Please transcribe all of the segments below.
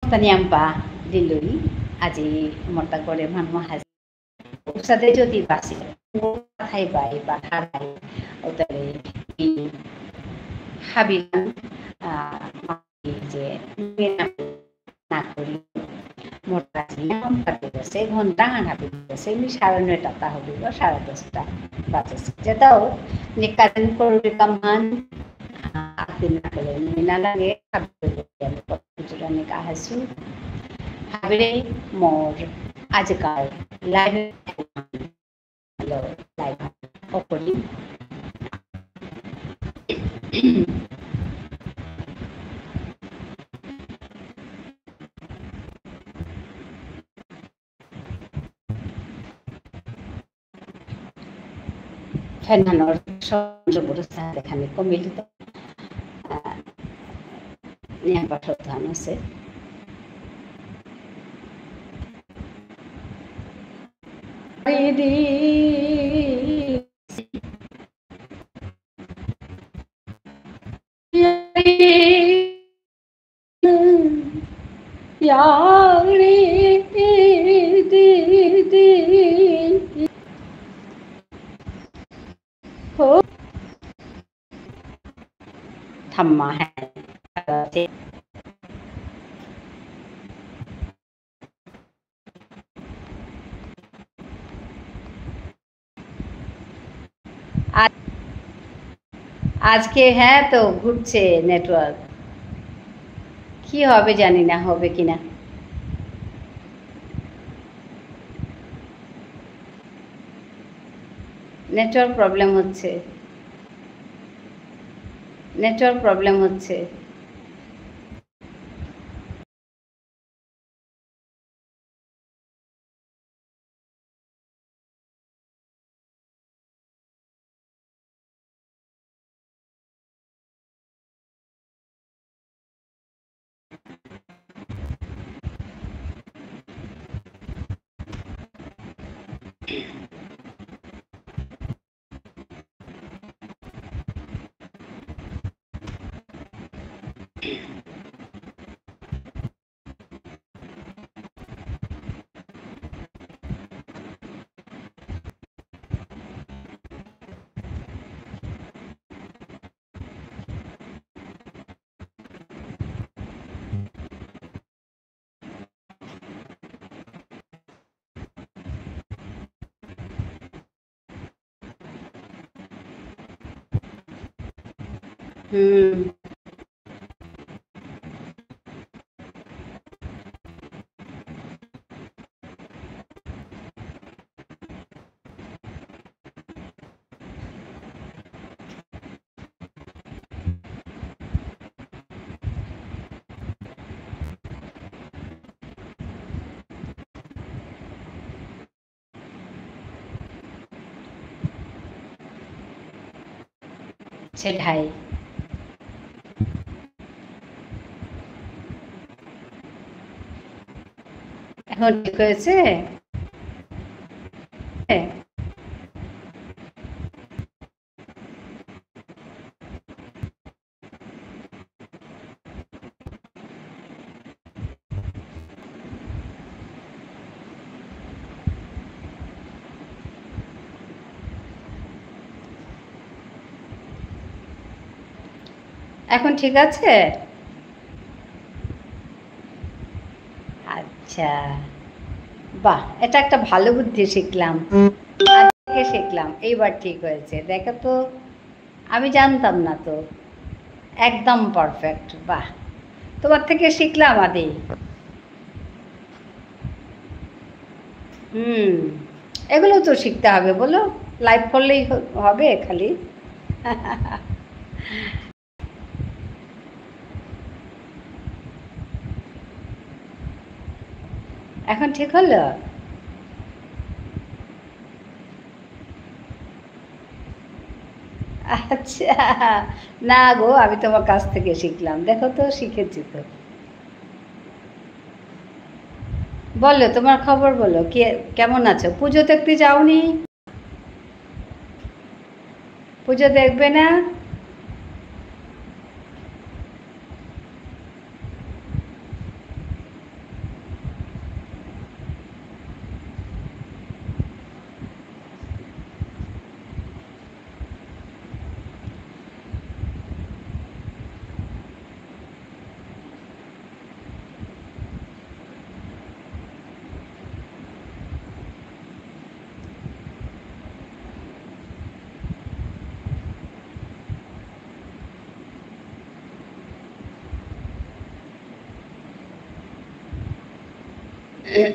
Tanyampa dilui aji morta gore man mahas usade jodi basi thai bai ba harai otare habilan যে না করি মোটা কাটে ঘন্টা হাঁটাতে গেছে এমনি 9:30 তা হবে 10:30 বাজে যেটাও নিকান করবে কামান atin na kala minalagi habire pagkuturan ni kahasin habire more ajkal live hello live opori ফেনানোর সঞ্জবরস্থা এখানে কমিলিত নিয়ে পাঠধান আছে थम्मा है আজকে হ্যাঁ তো ঘুরছে নেটওয়ার্ক কি হবে জানি না হবে কিনা নেটওয়ার্ক প্রবলেম হচ্ছে সেটাই এখন ঠিক হয়েছে এখন ঠিক আছে আচ্ছা বাহ এটা একটা ভালো বুদ্ধি শিখলাম এইবার ঠিক হয়েছে দেখো তো আমি জানতাম না তো একদম পারফেক্ট বাহ তোমার থেকে শিখলাম আদি এগুলো তো শিখতে হবে বলো লাইভ করলেই হবে খালি এখন ঠিক হলো আচ্ছা না গো আমি তোমার কাছ থেকে শিখলাম দেখো তো শিখেছি তো বলো তোমার খবর বলো কেমন আছো পুজো দেখতে যাওনি পুজো দেখবে না হ্যালো,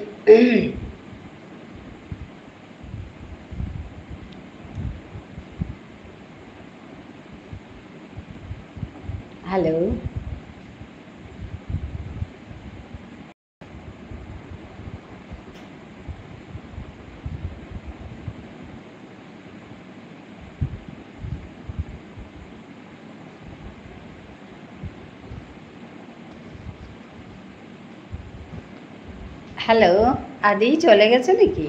হ্যালো, আদি চলে গেছে নাকি?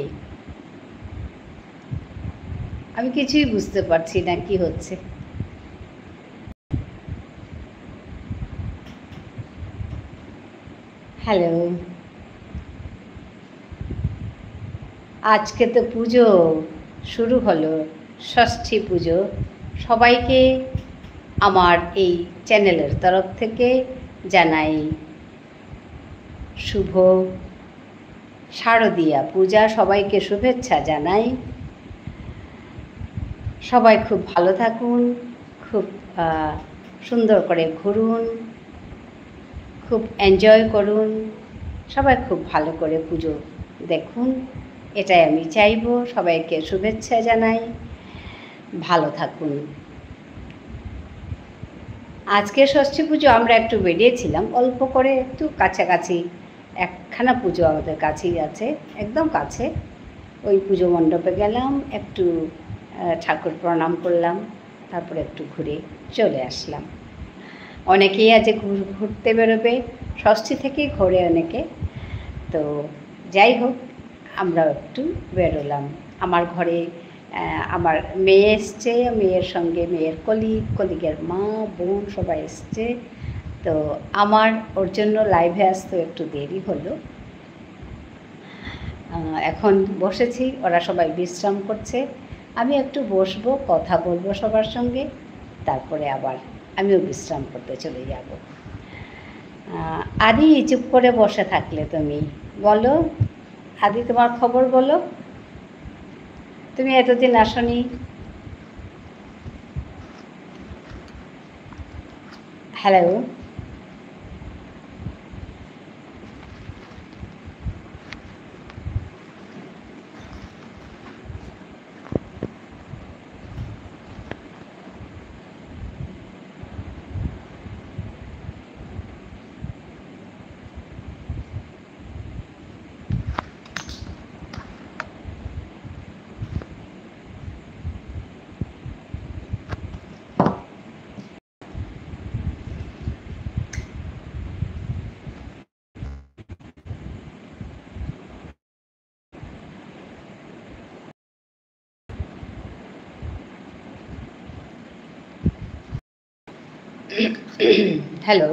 আমি কিছুই বুঝতে পারছি না কি হচ্ছে। হ্যালো, আজকে তো পুজো শুরু হলো, ষষ্ঠী পুজো। সবাইকে আমার এই চ্যানেলের তরফ থেকে জানাই শুভ শারদীয়া পূজা, সবাইকে শুভেচ্ছা জানাই। সবাই খুব ভালো থাকুন, খুব সুন্দর করে ঘুরুন, খুব এনজয় করুন, সবাই খুব ভালো করে পুজো দেখুন, এটাই আমি চাইব। সবাইকে শুভেচ্ছা জানাই, ভালো থাকুন। আজকে ষষ্ঠী পুজো আমরা একটু বেরিয়েছিলাম, অল্প করে একটু কাছাকাছি একখানা পুজো আমাদের কাছেই আছে, একদম কাছে। ওই পুজো মণ্ডপে গেলাম, একটু ঠাকুর প্রণাম করলাম, তারপরে একটু ঘুরে চলে আসলাম। অনেকেই আছে ঘুরতে বেরোবে, ষষ্ঠী থেকেই ঘোরে অনেকে। তো যাই হোক, আমরা একটু বেরোলাম। আমার ঘরে আমার মেয়ে এসছে, মেয়ের সঙ্গে মেয়ের কলিগের মা বোন সবাই এসছে। তো আমার ওর জন্য লাইভে আসতে একটু দেরি হলো। এখন বসেছি, ওরা সবাই বিশ্রাম করছে, আমি একটু বসবো, কথা বলবো সবার সঙ্গে, তারপরে আবার আমিও বিশ্রাম করতে চলে যাব। আদি, চুপ করে বসে থাকলে তুমি বলো, আদি তোমার খবর বলো, তুমি এতদিন আসনি। হ্যালো, হ্যালো,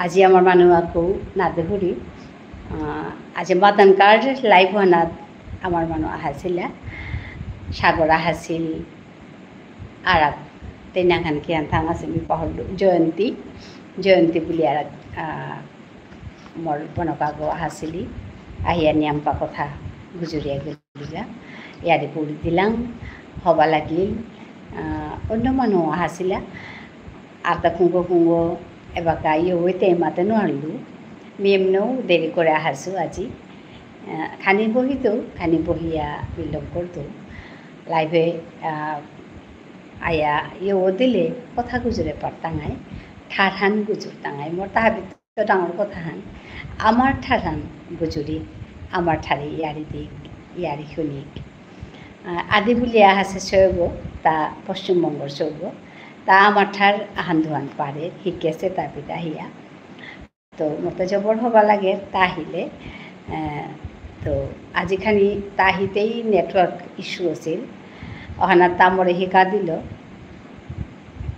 আজি আমার মানুহ আকৌ নাদেহুৰী আজি মাতন কাৰ্ড লাইভ হোৱাত আমাৰ মানুহ আহাছিলে, সাগৰ আহিছিল, আৰু তেনাখান কিয়ান থাং আছিল পাহৰিলোঁ, জয়ন্তী বুলি আৰু মোৰ বনকাগো আহাছিলি, আহিয়া নিয়াম্পা কথা গুজৰিয়া গেলিলা, ইয়াৰে পৰি দিলাম, হবা লাগিল। অন্য মানুহ আহাছিলা, আটা খুঙ্গ এবাকা ইয়ে মাতে নোৱাৰিলোঁ, মেমনেও দেৰি করে আহাছোঁ আজি। খানি বহিয়া বিলম্ব করতো, লাইভে আয়া ইয়েও দিলে কথা গুজরে পারতাঙাই, ঠারহান গুজুর তাঙাই, মোর তাহা ভিতর ডাঙর কথা হান, আমার ঠারহান গুজুরি, আমার ঠারে ইয়ারি দিক, ইয়ারি শুনিক। আদি বলি আহাছে সৈব, তা পশ্চিমবঙ্গর সৈব, তা আমার ঠার আহান ধোয়ান পারে, শিকেছে তার পিতা হিয়া। তো মতো জবর হবা লাগে তাহিলে। তো আজিখানি তাহিতেই নেটওয়ার্ক ইস্যু আছিল, অহানার তামরে শিকা দিল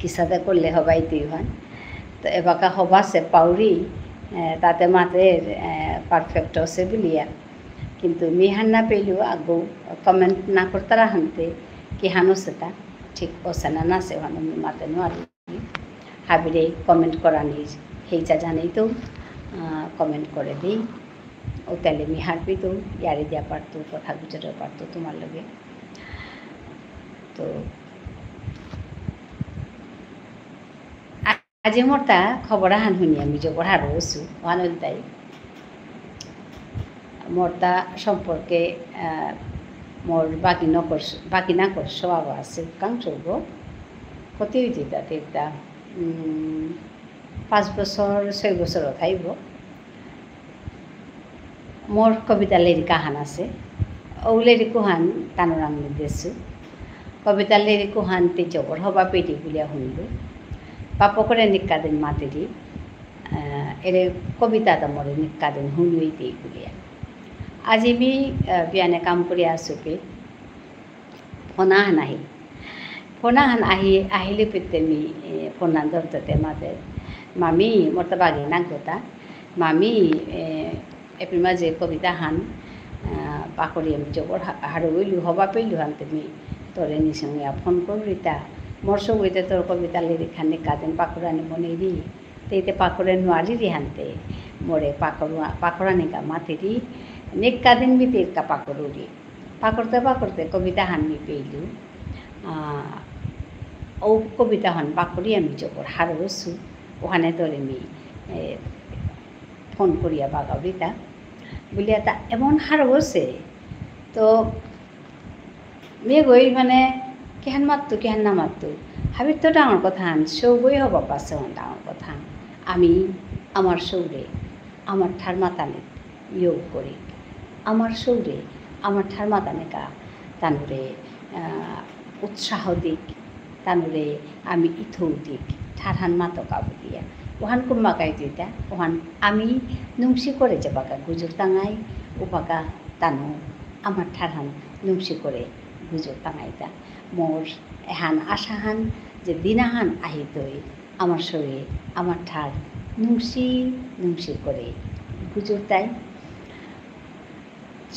কিসাতে করলে হবাই তুইহান। তো এবাকা হবাছে পাউরি, তাতে মাতের পারফেক্ট আছে বলিয়া, কিন্তু মিহান না পেলেও আগো কমেন্ট না করতারা হানতে কি হানো সেটা ঠিক ওসে না নাচে হানো মাতে নোয়ারি হাবিরে কমেন্ট করা নিজ সেইটা জানেই তো কমেন্ট করে দিই। ও তাহলে আমি হারপিতো ইয়ারে দিয়া পারতো কথা গুজরে পারতো তোমার লগে তো আজি মোর তা খবর হান শুনি আমি জবর হারো আছো ওহানল তাই মোর তা সম্পর্কে মোর বাকি না কর স্বভাব আছে কাং চলব কত হইতে তাতে একটা 5 বছর 6 বছর থাইব মোর কবিতা লেরি কাহান আছে ও লেরি কুহান তানোর আমি দেছো কবিতা লেরি কুহান তে জবর হবা পেটি গুলিয়া শুনলো পাপকরে নিকাদিন মাতেরি এরে কবিতা তা মরে নিকাদিন শুনলই তে গুলিয়া আজি আমি বিয়ানে কাম কৰি আছো পে ফোনাহান আহিলে পেতে আমি ফোনান ধরতে মাতে মামি মোর তো বাগে নাক গোটা মামি এপ্রিল মাঝে কবিতা হান পাকড়ি আমি জবর হারো হইলু হবা পেলু হান তুমি তোরে নিসঙ্গে ফোন করবি তা মোর সঙ্গে তোর কবিতা লেরি খান কাদিন পাকড়ানি বনে দি তেইতে পাকড়ে নোয়ারি রি হানতে মোরে পাকড়ানি কা মাতেরি নিকাদিন মিতের কা পাকড়তে কবিতা হান মি পেইলু ও কবিতা হন পাকড়ি আমি জবর হারো হসু ওখানে তোরে আমি ফোন করিয়া বাগাবরিতা বলিয়া তা এমন হারো হসে তো মেয়ে গই মানে কেহান মারতো কেহান না মারতো হাবির তো ডাঙর কথা হান সৌগই হব পাশে ডাঙর কথা আমি আমার সৌরে আমার ঠার মাতানে ইয়োগ করি আমার সৌরে আমার ঠার মাতানেকা তানুরে উৎসাহ দিক তানুরে আমি ইথৌ দিক ঠারহান মাতকা বলিয়া ওহান কুম্বাকাই দিতা ওহান আমি নুংসি করে যে বাকা গুজর টাঙাই ও বাকা তানু আমার ঠারহান নুংসি করে গুজর টাঙাইতা মোর এহান আশাহান যে দিনাহান আহিতই আমার শরীরে আমার ঠার নুংসি করে গুজর তাই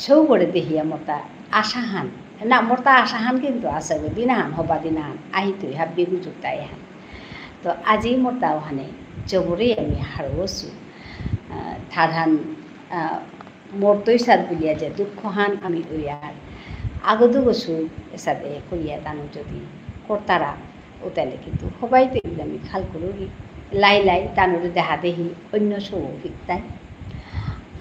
সৌ করে দেখিয়া মোরতা আশাহান না মোরতা আশাহান কিন্তু আছে গো দিনাহান হবা দিনাহান আহিতই হাব্বি গুজর তাই হান তো আজি মোরতা ওখানে জবরেই আমি হারোছো ঠারহান মোর তৈসার বুলিয়া যে দুঃখহান আমি ওয়ার আগদু বসু এসাদে করিয়া তানো যদি কর্তারা ও তাহলে কিন্তু সবাই তো আমি খাল করি লাই তানোর দেহা দেহি অন্য সৌ শিকতাই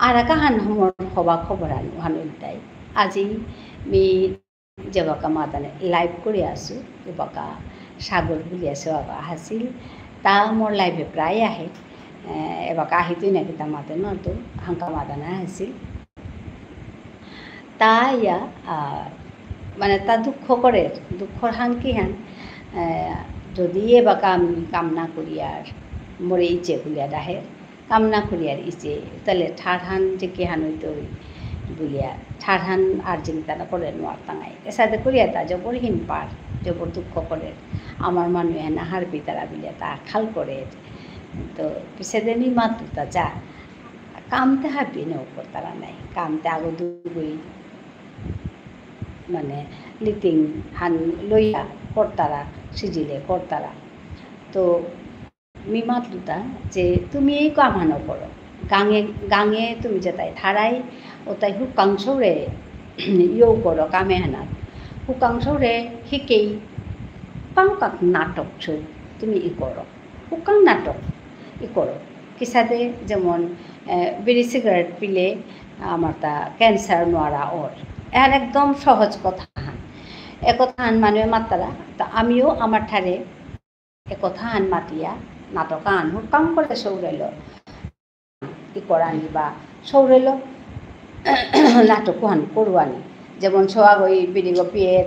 আর কাহান সমর হবা খবরান ওহান উল্টাই আজি মি যেবাকা মাতানে লাইভ করে আছো এবাকা সাগর বুলিয়া সেবাকা হাসিল তা মোর লাইভে প্রায় আহে এবাকা আহিতই নাকি তা মাতে নতো হাঙ্কা মাতানা হাসিল তা ইয়া মানে তা দুঃখর হাঙ্কি হান যদি এবাকা আমি কামনা করি আর মোরে ইচ্ছে বুলিয়া ডাহে কামনা করি আর ইচ্ছে তাহলে ঠারহান যে কেহান হইতো বুলিয়া ঠারহান আর চিন্তাটা করে নোয়ার টাঙাই এসাতে করিয়া তা জবরহীন পার জবর দুঃখ করে আমার মানুষ এনা হার পিতারা বুলিয়া তা খাল করে তো পিছে দেনি মাতু তা যা কামতে হাবি নেও তারা নাই কামতে আগো দুই মানে লিটিং হান লইয়া কর্তারা সিজিলে কর্তারা তো মি মাতলুতা যে তুমি এই কামানো করো গাঙে তুমি যেতাই থারাই ওতাই হুকাংশরে ইয়ৌ করো কামে হানাত হুকাংশরে শিকেই কাক নাটক ছৌ তুমি ই করো হুকাং নাটক ই করো কিসাদে যেমন বিড়ি সিগারেট পিলে আমার তা ক্যান্সার নোয়ারা ওর এর একদম সহজ কথা হান একথা হান মানুষের মাত্রা তা আমিও আমার ঠারে একথা হান মাতিয়া নাটক আন হুকাং করে সৌরাইল ই করানি বা সৌরাইল নাটক হান করুয়ানি যেমন সোয়াগই বিড়ি গপিয়ের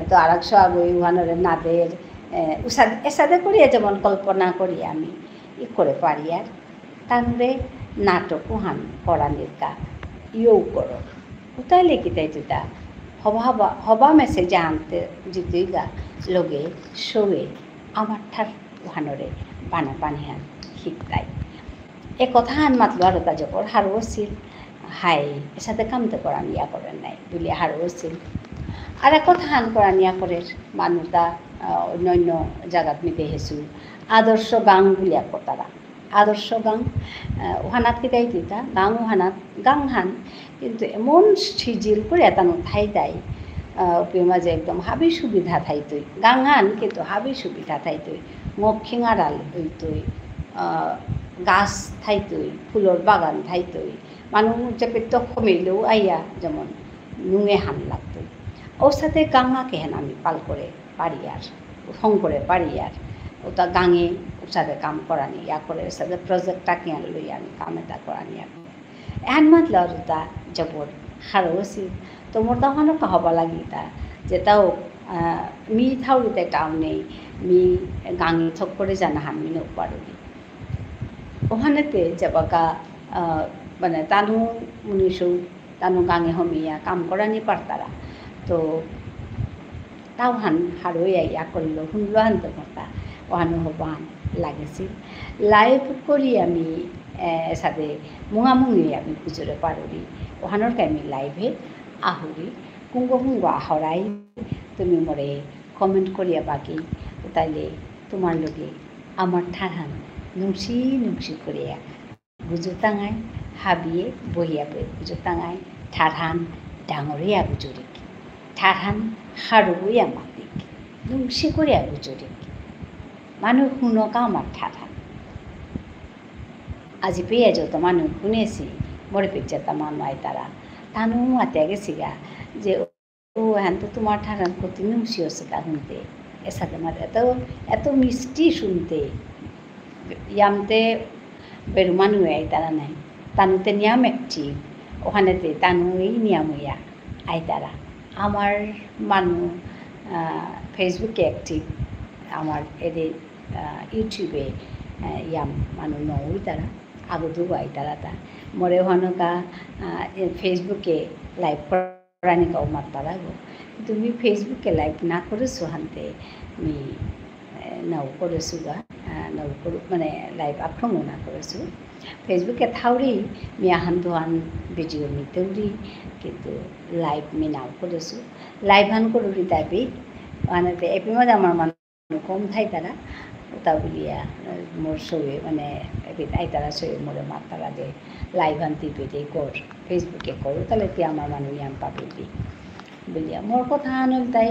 তো আর এক সোয়াগই উহানরে নাদের এসাদে করিয়া যেমন কল্পনা করি আমি ই করে পারি আর তাহলে নাটক হান করানির কা ইয়ৌ করো কোথায় লেখিতাই তুতা হবা মেসে জানতে জিতুই গা লগে শোয়ে আমার ঠার ওহানরে বানা পানি হান শিকতাই এ কথা হান মাতলো আর তা জবর হারো আছিল হাই এর সাথে কামতে করা নিয়া করেন নাই বলে হারো আছিল আর এক কথা হান করা নিয়া করে মানুষটা অন্যান্য জায়গাত মিতে হেসু আদর্শ গাং বুলিয়া তারা আদর্শ গাং ওহানাত কিতাই তিতা গাং ওহানাত গাং হান কিন্তু এমন সিজিল করে এতানো থাই তাই উপে মাঝে একদম হাবি সুবিধা থাইতই গাং হান কিন্তু হাবি সুবিধা থাইতই মক্ষিং আড়াল হইতই গাছ থাইতই ফুলর বাগান থাইতই মানুষ চেপে তো কমেলেও আইয়া যেমন নুঙে হান লাগতই ওর সাথে গাঙাকে হেন আমি পাল করে পারি আর সং করে পারি আর ওটা গাঙে ওর সাথে কাম করানি ইয়া করে ওর সাথে প্রজেক্টটা কিনে লই আমি কাম এটা করানি আর এহান মাতল আর ওটা জবর হারো আছিল তো মোর তখনও হবা লাগি তা যে তাও মি থাউরিতে টাউন নেই মি গাঙে থক করে জানা হান মি নৌপারি ওখানেতে যাবাকা মানে তানু মুনিশু তানু গাঙে হমিয়া কাম করানি পারতারা তো তাও হান হারোই ইয়া করল শুনল হানতে কথা ওহানো হবান লাগেছিল লাইভ করি আমি সাথে মুঙামুঙি আমি গুজরে পারি ওহানোর আমি লাইভে আহুরি কুঙ্গ কুঙ্গ আহরাই তুমি মরে কমেন্ট করিয়া বাকি তাইলে তোমার লগে আমার ঠাহান নুংসি নুংসি করিয়া গুজু টাঙায় হাবিয়ে বহিয়া গুজু টাঙায় ঠাহান ডাঙরিয়া গুজুরিক ঠাহান হারুইয়া মাতিক নুংসি করিয়া গুজুরিক মানুষ শুনকা আমার ঠাহান আজি পেয়ে যত মানুষ শুনেছি মরে পেয়েছে মানুষ আয় তারা তানু মাতে গেছি গা যে ও হ্যান তো তোমার ঠাহান কত নুংসি হচ্ছে তা শুনতে এর সাথে মাতে এত মিষ্টি শুনতে ইয়ামতে বেরু মানুষ আয় তারা নাই তানুতে নিয়াম একটি ওখানেতে তানুই নিয়াম হইয়া আয় তারা আমার মানুষ ফেসবুকে অ্যাক্টিভ আমার এদের ইউটিউবে ইয়াম মানুষ নই তারা আগতো আয় তারা তা মরে ওখানকা ফেসবুকে লাইভ করানি গাও মার তারা গো তুমি ফেসবুকে লাইভ না করেছো হানতে আমি নাও করেছো গা নাও মানে লাইভ আক্রমণ না করেছো ফেসবুকে থাউরি মিয়া হান দোহান ভিডিও নিতেউরি কিন্তু লাইভ মি নাও করেছো লাইভ হান করি তাইবি ওখানেতে এপি মধ্যে আমার মানুষ কম থাই তারা ওটা বলিয়া মোর সবে মানে আই তারা সবে মোরে মার তারা যে লাইভ হান দিবে যে কর ফেসবুকে করো তাহলে তুই আমার মানুষ ইয়াম পাবি দি বলিয়া মোর কথা আনল তাই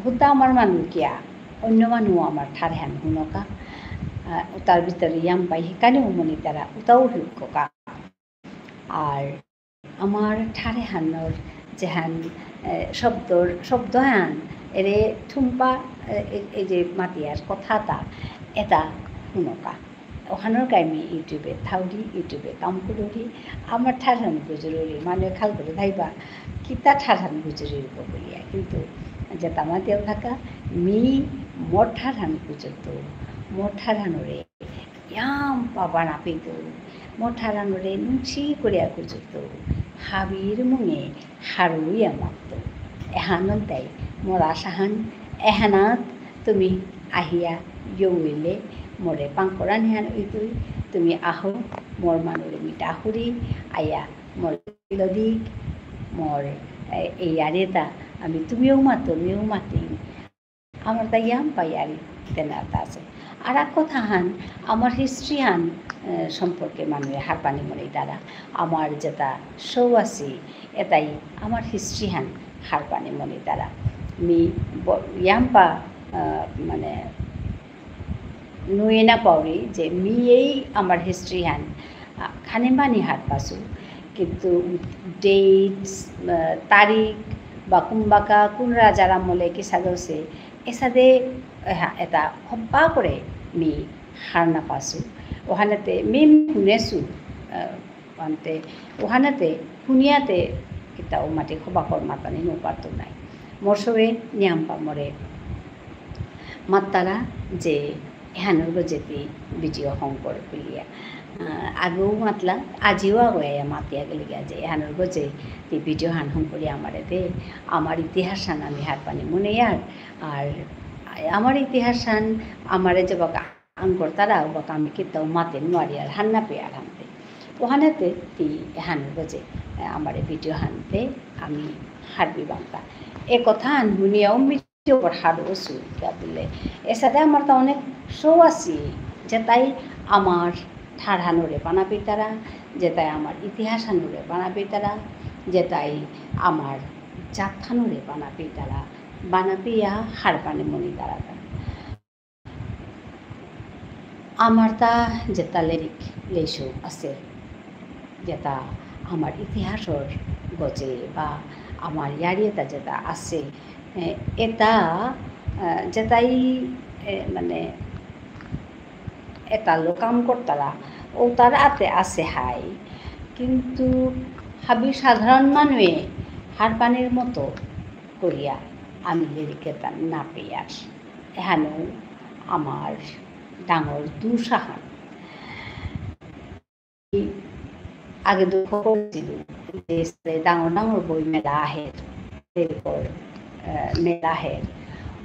হুদা আমার মানুষ কিয়া অন্য মানুষ আমার ঠার হ্যান শুনকা তার ভিতরে ইয়াম পাই সেখানেও মনে তারা ওটাও শিক্ষকা আর আমার ঠারে হানোর যেহান শব্দ হান এরে ঠুম্পা এই যে মাতিয়ার কথাটা এটা শুনকা ওখানোর আমি ইউটিউবে থাউরি ইউটিউবে কাম করি আমার ঠারহান গুজরি মানে খাল করে থাইবা কিতা ঠারহান গুজরি বলিয়া কিন্তু যেটা মাতিয়াও থাকা মি মোর ঠারহান গুজরত মোর ঠারহানোরে ইয়াম পাবা নাপিত মোর ঠারহানোরে নুংসি করিয়া গুজরত হাবির মুঙে হারুইয়া মাত এহানত দেয় মোর আশাহান এহানাত তুমি আহিয়া ইয়ৌলে মোরে পাংকরান হেন উইতুই তুমি আহো মোর মানুরে মিটা হুরি আয়া মোর দিক মোর এই আরেতা আমি তুমিও মাতিম আমার তাই ইয়াম পাই আর তেনাটা আছে আর এক কথা হান আমার হিস্ট্রি হান সম্পর্কে মানুষে হারপানি মনে দ্বারা আমার যেটা শো আছে এটাই আমার হিস্ট্রি হান হারপানি মনে দ্বারা মি ইয়াম্পা মানে নুয়ে না পাওরি যে মিয়েই আমার হিস্ট্রি হান খানিমানি হার পাছো কিন্তু ডেটস তারিখ বা কুম্বাকা কোন রাজার আমলে কি সাজছে এসাদে এটা হব্বা করে মি হার না পাছো ওখানেতে মি শুনেছো আনতে ওখানেতে শুনিয়াতে কিতাও মাটি খবাকর মাতানি নৌপারতো নাই মোর সবে নিয়াম্পা মরে মাত্তারা যে এহানোর গজেতে বিজয় শঙ্কর বুলিয়া আগেও মাতলা আজিও আগুয়া মাতিয়া গেলে গিয়া যে এহানোর গজে তে ভিডিও হান শঙ্করি আমারে দে আমার ইতিহাস হান আমি হার পানি মনে আর আমার ইতিহাস হান আমারে যে বাকা আঙ্কর তারা বাকা আমি কিতাও মাতে নোয়ারি আর হান্না পেয়ে আর হানতে ওখানেতে তি এহানোর গজে আমার ভিডিও হানতে আমি হারবি বাংলা এ কথা হান শুনিয়াও হারো বলে এর সাথে আমার তো অনেক শো আছে যে তাই আমার ঠাড়ানোরে বানাবি তারা যেটাই আমার ইতিহাস আনুরে বানাবি তারা যেটাই আমার জাতখানুরে বানাবি তারা বানাবিয়া হারপানে মনি তারা আমার তা যেটা লিরিক লেইছো আছে যেটা আমার ইতিহাসর গজে বা আমার ইয়ারিয়েতা যেটা আছে এটা যেটাই মানে এটা লোকাম করতারা ও তার আতে আছে হাই কিন্তু হাবি সাধারণ মানুষে হার পানির মতো করিয়া আমি লিরিকেতা না পেয়ার এখানেও আমার ডাঙর দুঃসাহস আগে দুঃখ করেছিল যে ডাঙর ডাঙর বই মেলা আহের লিরিকর মেলা আহের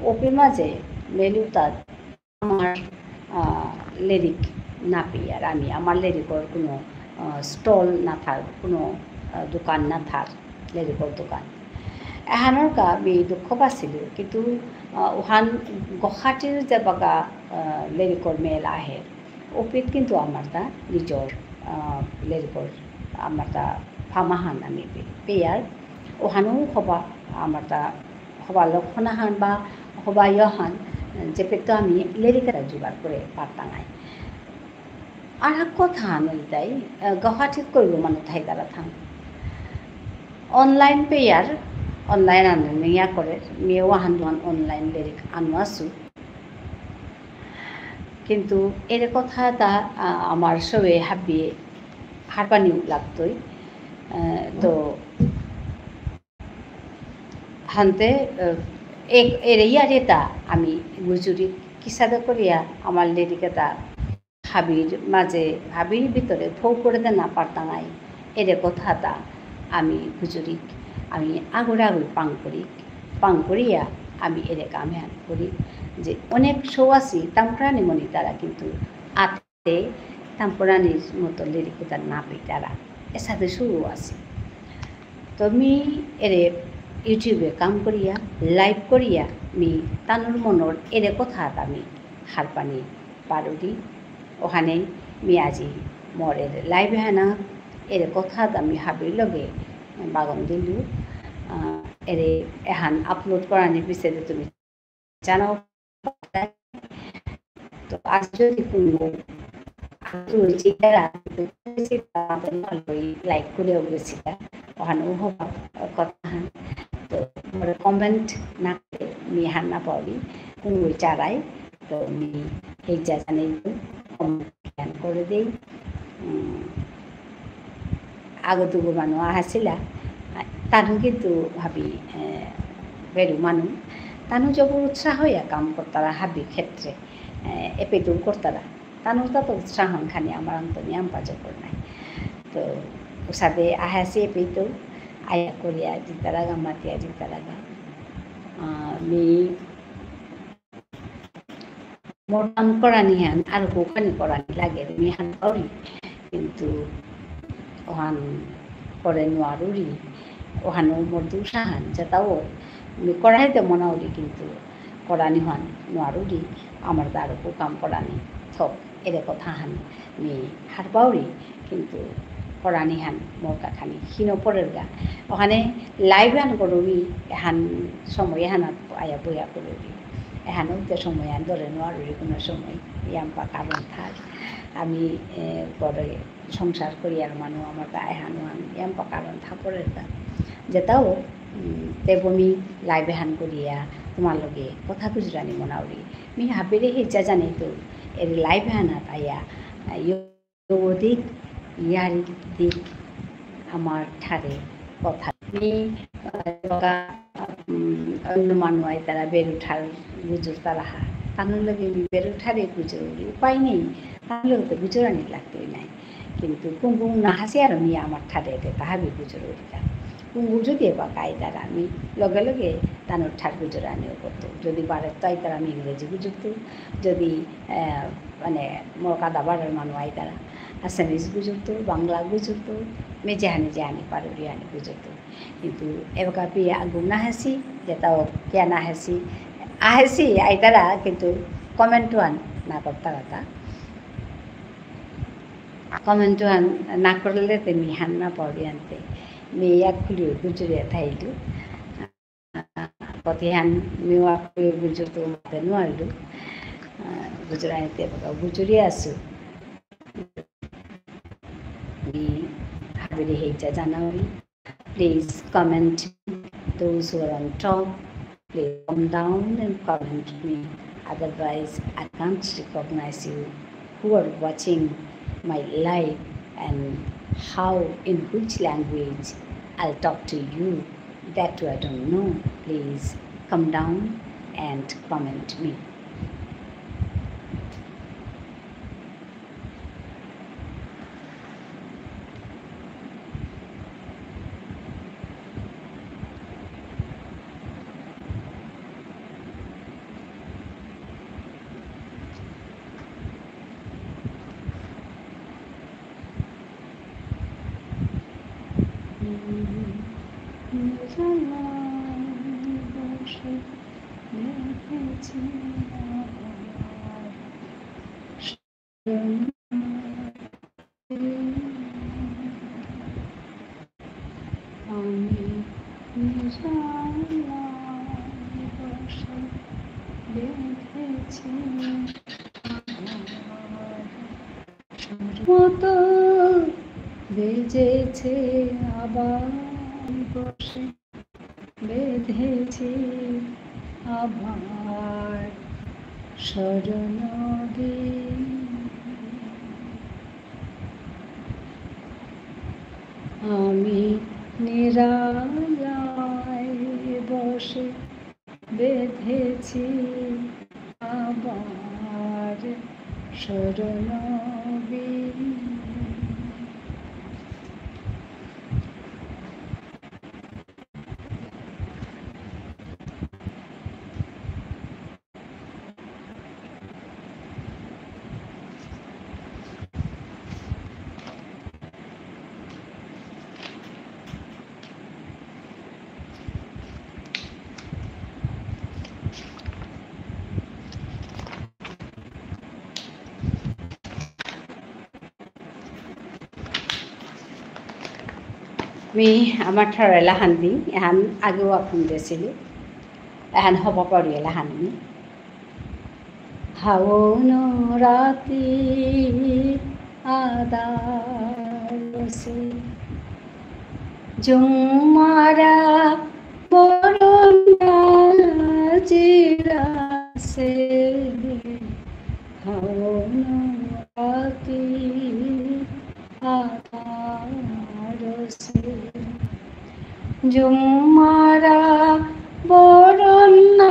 ওপে মাঝে মেলুতাত আমার লিরিক না পেয়ে আর আমি আমার লিরিকর কোনো স্টল না থাক কোনো দোকান না থাক লিরিকর দোকান এহানোর কা আমি দুঃখ পাইছিল কিন্তু ওহান গহাটির যে বাগা লিরিকর মেল আহে ওপিত কিন্তু আমার তা নিজর লিরিকর আমার তা ফামাহান আমি পেয়ার ওহানো হবা আমার তা হবা লক্ষণাহান বা হবা ইয়হান যে পেতো আমি লিরিকেরা জোগাড় করে পারতাঙাই আর কথা আনল তাই গহাটিত করব মানুষ থাই তারা থাম অনলাইন পেয়ার অনলাইন আনো ইয়া করে মেয়েও আহান অনলাইন লিরিক আনো আসু কিন্তু এর কথা তা আমার সবে হাবিয়ে হারপানিও লাগতই তো হানতে এর ইয়ারেতা আমি গুজুরি কিসাদা করিয়া আমার লিরিকেতা হাবির মাঝে হাবির ভিতরে ফৌ করে দে না পারতাঙাই এর কথাটা আমি গুজুরি আমি আগুড়ে আগুড়ি পাং করিয়া আমি এর কামে করি যে অনেক শো আছি তাম্পরানি মনি তারা কিন্তু আতে তাম্পরানির মতো লিরিকতা না পেয়ে তারা এর সাথে শুরু আছে তো আমি এর ইউটিউবে কাম করিয়া লাইভ করিয়া আমি তানুর মনর এর কথা আমি হারপানি পারুরি ওখানে আমি আজি মোর এর লাইভে হানা এর কথা আমি হাবির লগে বাগন দিলু এর এহান আপলোড করানোর পিছনে তুমি জানাও তো আজ যদি কোনো লাইক করেও গেছি ওখানেও হবা কথা তো কমেন্ট না করে আমি হান্না পাবি কোনো চারাই তো আমি এই যা জানি কমেন্ট করে দিই আগতুগো মানুষ আহাছিলা তানু কিন্তু ভাবি বেরু মানুষ তানু যব উৎসাহ হইয়া কাম করতারা হাবি ক্ষেত্রে এপেটুল করতারা তানু তত উৎসাহ খানি আমার অন্তনি আমপাজ কর নাই তো ওসাদে আহাসি এপেতো আয়া করিয়া জিতারাগা মাতিয়া জিতারাগা আমি মোটান করানি হান আর কোকানি করানি লাগে আমি হান করি কিন্তু ওহান করে নোয়ারুরি ওহানো মোর দুঃসাহান যেটাও আমি করাইতে মনাউরি কিন্তু করানি হান নোয়ারুরি আমার তারও কাম করানি থক এর কথা হান আমি হার পাউরি কিন্তু করানি হান মোর কাখানি হিনো পরের গা ওখানে লাইভ হান করবি এহান সময় এহানাত আয়া বইয়া করবি এহানও তো সময় আন ধরে নোয়ারুরি কোনো সময় ইয়াম্পা কারণ থাক আমি পরে সংসার করি আর মানুষ আমার এহানো আন ইয়াম্পা কারণ থাপরের গা যেটাও তেবমি লাইভে হান করিয়া তোমার লগে কথা গুজরানি মনাউরি মি হাবিরে হিজা জানি তো এর লাইভে হানা আয়া দিক ইয়ারি দিক আমার ঠারে কথা মি অন্য মানুষ আয় তারা বেরুঠার গুজর তারা হা তানোর লগে বেরুঠারে গুজর উপায় নেই তার লগে তো গুজরানি লাগতেই নাই কিন্তু কুঙ্কুম না হাসি আর আমি আমার ঠারে তাহাবি গুজর উঠিলাম কুঙ্কুম যদি এবার গায়ে দ্বারা আমি লগে লগে তানোর ঠার গুজরানিও করতো যদি বারের তাই তারা আমি ইংরেজি গুজরতো যদি মানে মোর কাদা বাড়ার মানুষ আয় তারা আসামিজ গুজরতো বাংলা গুজরতো মে যেহানি পারুরি আনি গুজরতো কিন্তু এবার পেয়ে আগুন না হাসি যেটাও কে না হাসি আই তারা কিন্তু কমেন্টও আন না করতা কথা कमेन्टो हान नाकरले ते मिहानमा पर्यांते मे याकुलियो गुजुरे थाइलु कतिहान मेवा गुजुर तो मतेनु आलु गुजुराय ते बगा गुजुरी आसु we habili heita January. Please comment those who are on top. Please come down and comment me. Otherwise, I can't recognize you who are watching my live and how, in which language I'll talk to you. That too I don't know. Please come down and comment me. মতো বেজেছে আবার বসে বেঁধেছি আবার শরণাগী আমি নিরালায় বসে বেঁধেছি আবার শরণাগী मी आमार ठारे लाहान दी एहान आगेও आखुन दिसिलु एहान हब पारि लाहान मी हावन राती आदारसे जुमारा बरना जिरासे हावन राती जुमारा बरना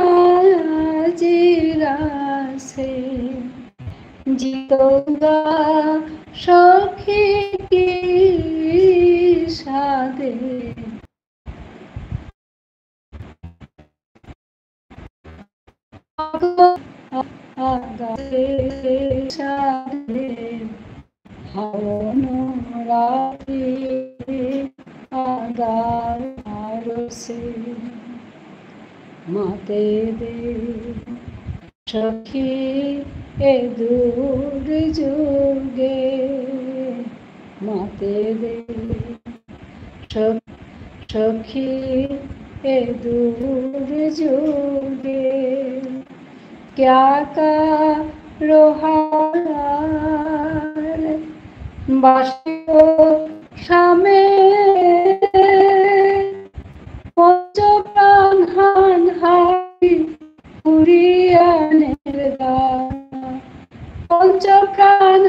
जिरासे जितोगा सखी की सादे हावन राती आदारसे माते दे सखी ए दूर जोगे माते दे सखी ए दूर जोगे क्या का रोहार बासियो सामे पंचप्राण हान हाई पुरियानेर गान पंचप्राण